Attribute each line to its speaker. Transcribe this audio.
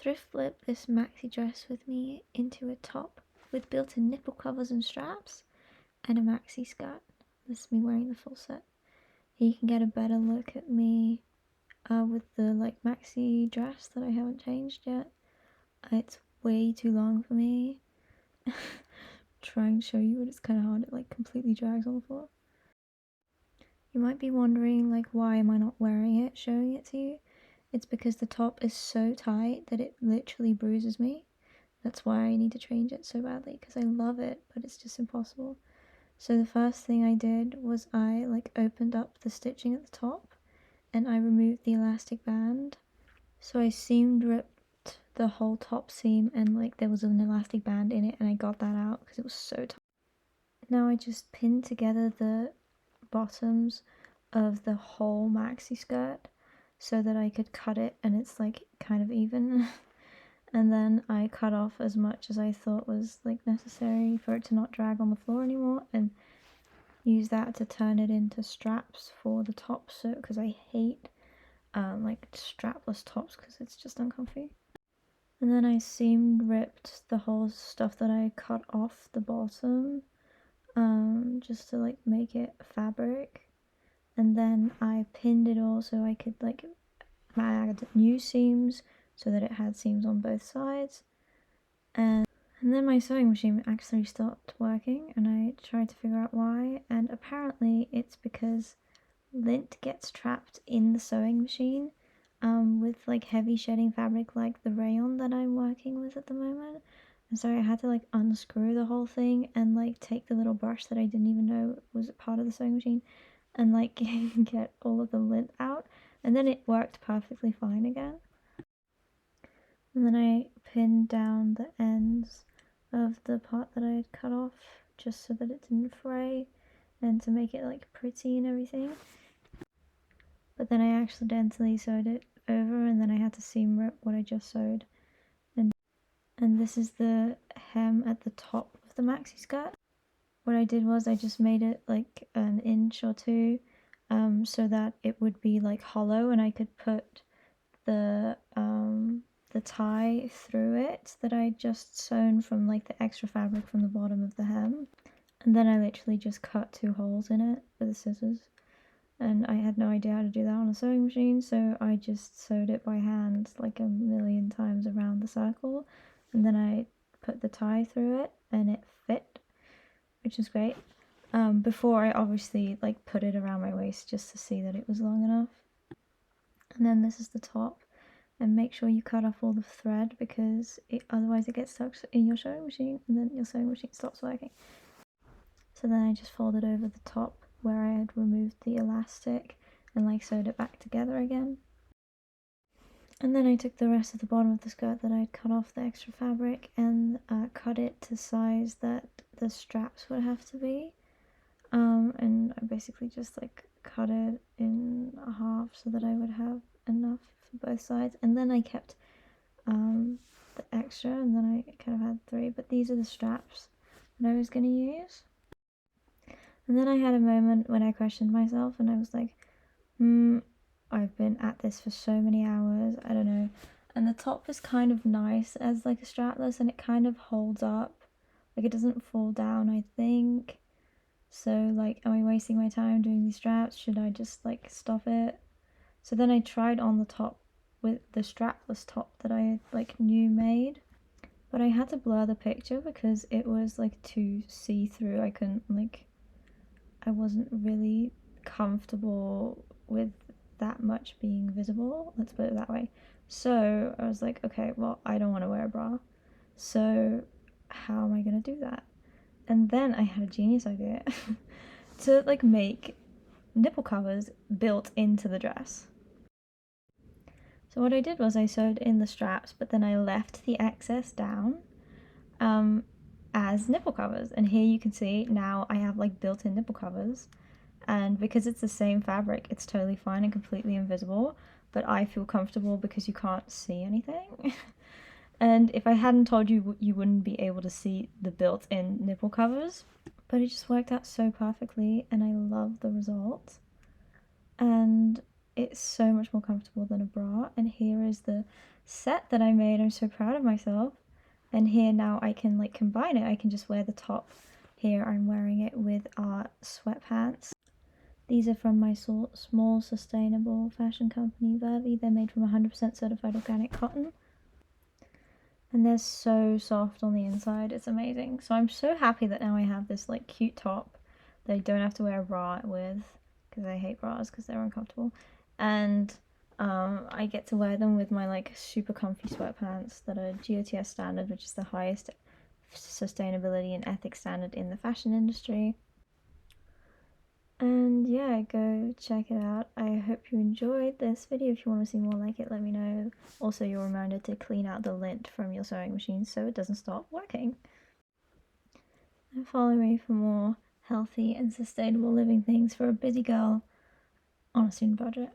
Speaker 1: thrift flipped this maxi dress with me into a top with built-in nipple covers and straps and a maxi skirt. This is me wearing the full set. Here you can get a better look at me with the like maxi dress that I haven't changed yet. It's way too long for me. Try and show you, but it's kind of hard. It like completely drags on the floor. You might be wondering like, why am I not wearing it, showing it to you? It's because the top is so tight that it literally bruises me. That's why I need to change it so badly, because I love it, but it's just impossible. So the first thing I did was I like opened up the stitching at the top and I removed the elastic band. So I seam ripped the whole top seam and like there was an elastic band in it, and I got that out because it was so tight. Now I just pinned together the bottoms of the whole maxi skirt so that I could cut it and it's like kind of even. And then I cut off as much as I thought was like necessary for it to not drag on the floor anymore, and use that to turn it into straps for the top. So because I hate like strapless tops because it's just uncomfy. And then I seam ripped the whole stuff that I cut off the bottom just to like make it fabric, and then I pinned it all so I could like add new seams so that it had seams on both sides. And then my sewing machine actually stopped working, and I tried to figure out why, and apparently it's because lint gets trapped in the sewing machine with like heavy shedding fabric like the rayon that I'm working with at the moment. And so I had to like unscrew the whole thing and like take the little brush that I didn't even know was part of the sewing machine and like get all of the lint out, and then it worked perfectly fine again. And then I pinned down the ends of the part that I had cut off just so that it didn't fray and to make it like pretty and everything. But then I accidentally sewed it over, and then I had to seam rip what I just sewed. And this is the hem at the top of the maxi skirt. What I did was I just made it like an inch or two so that it would be like hollow, and I could put the tie through it that I just sewn from like the extra fabric from the bottom of the hem. And then I literally just cut 2 holes in it with the scissors. And I had no idea how to do that on a sewing machine, so I just sewed it by hand like a million times around the circle, and then I put the tie through it and it fit, which is great. Before I obviously like put it around my waist just to see that it was long enough. And then this is the top, and make sure you cut off all the thread because otherwise it gets stuck in your sewing machine and then your sewing machine stops working. So then I just folded over the top where I had removed the elastic and like sewed it back together again. And then I took the rest of the bottom of the skirt that I'd cut off the extra fabric and cut it to size that the straps would have to be. And I basically just like cut it in half so that I would have enough for both sides. And then I kept the extra, and then I kind of had 3, but these are the straps that I was going to use. And then I had a moment when I questioned myself, and I was like, I've been at this for so many hours, I don't know. And the top is kind of nice as like a strapless, and it kind of holds up, like it doesn't fall down, I think. So like, am I wasting my time doing these straps? Should I just like stop it? So then I tried on the top with the strapless top that I had like new made, but I had to blur the picture because it was like too see-through. I wasn't really comfortable with that much being visible, let's put it that way. So I was like, okay, well, I don't want to wear a bra, so how am I gonna do that? And then I had a genius idea to like make nipple covers built into the dress. So what I did was I sewed in the straps, but then I left the excess down as nipple covers. And here you can see now I have like built-in nipple covers, and because it's the same fabric, it's totally fine and completely invisible, but I feel comfortable because you can't see anything. And if I hadn't told you, you wouldn't be able to see the built-in nipple covers, but it just worked out so perfectly, and I love the result. And it's so much more comfortable than a bra. And here is the set that I made. I'm so proud of myself. And here now I can like combine it. I can just wear the top. Here I'm wearing it with our sweatpants. These are from my small sustainable fashion company, Vervie. They're made from 100% certified organic cotton. And they're so soft on the inside. It's amazing. So I'm so happy that now I have this like cute top that I don't have to wear a bra with, because I hate bras because they're uncomfortable. And I get to wear them with my like super comfy sweatpants that are GOTS standard, which is the highest sustainability and ethics standard in the fashion industry. And yeah, go check it out. I hope you enjoyed this video. If you want to see more like it, let me know. Also, you're reminded to clean out the lint from your sewing machine so it doesn't stop working. And follow me for more healthy and sustainable living things for a busy girl on a student budget.